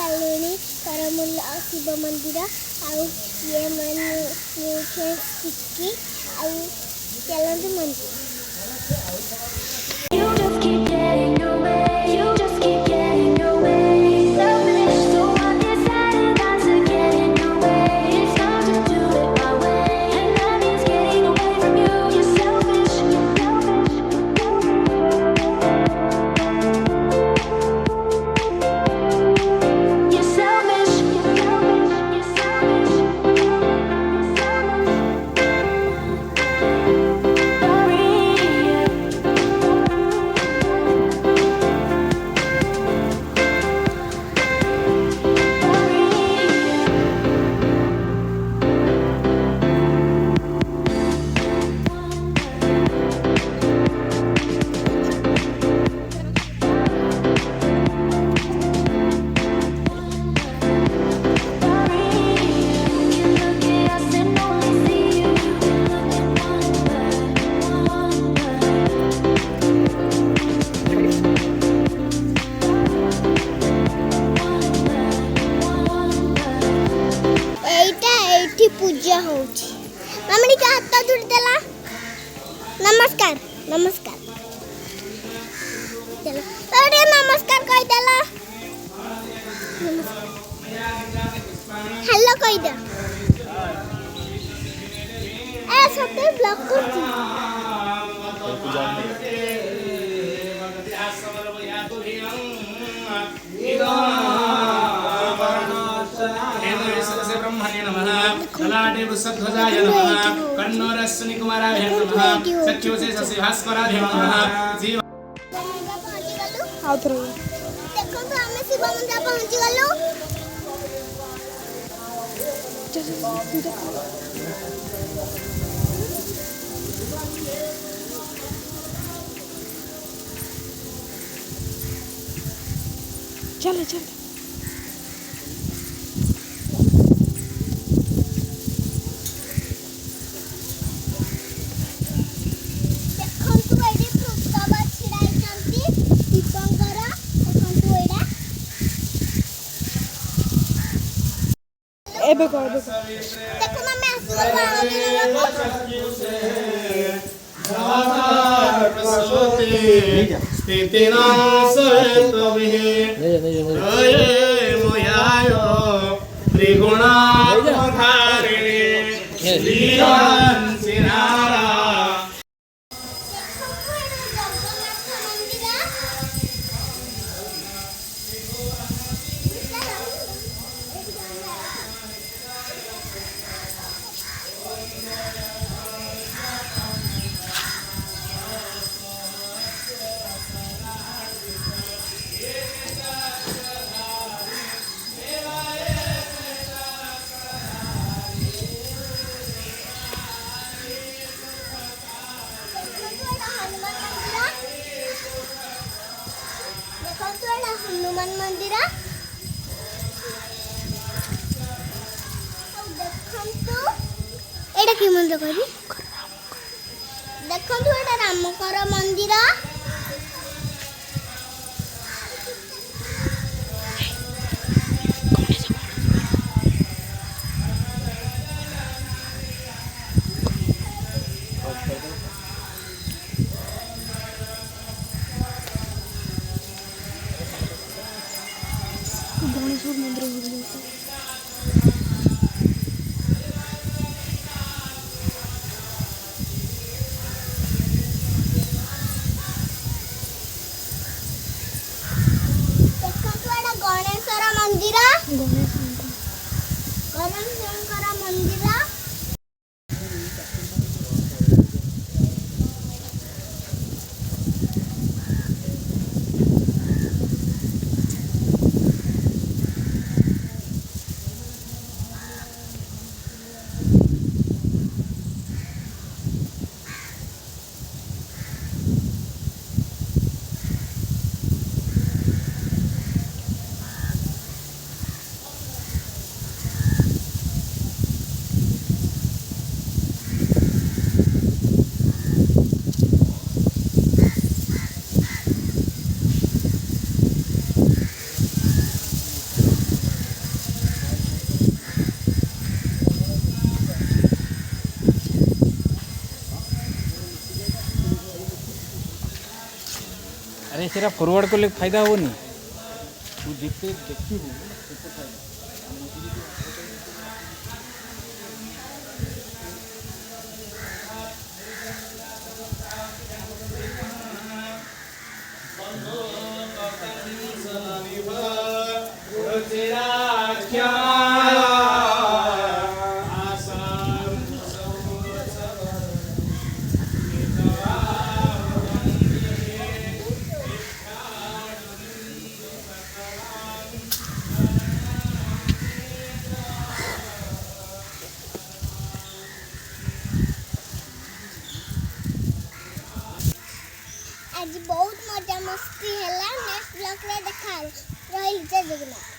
सारे करमूल शिव मंदिर आउ ये मैंने सिक्की आउ चलती मंदिर पूजा हो मम्मी का हाथ जोड़ देला नमस्कार नमस्कार चलो अरे नमस्कार कह देला हेलो कह दे ए सते ब्लॉक कर दी ललाटे वृषध्वजाय नमः कन्नो रश्मि कुमाराय नमः चक्षुषे शशि भास्कराय नमः जीव आउथरो देखो तो हमें शिव मंदिर पहुंच गलो चलो चलो एबे को देखो मम्मी हनुमान मंदिर एटा कि मंदिर कहबी देखंतु एटा रामकर मंदिर सेरा फॉरवर्ड कले फायदा होनी तू जिते देखिबू सेते फायदा आज बहुत मजा मस्ती है। नेक्स्ट ब्लॉग रे देखा रही जय जगन्नाथ।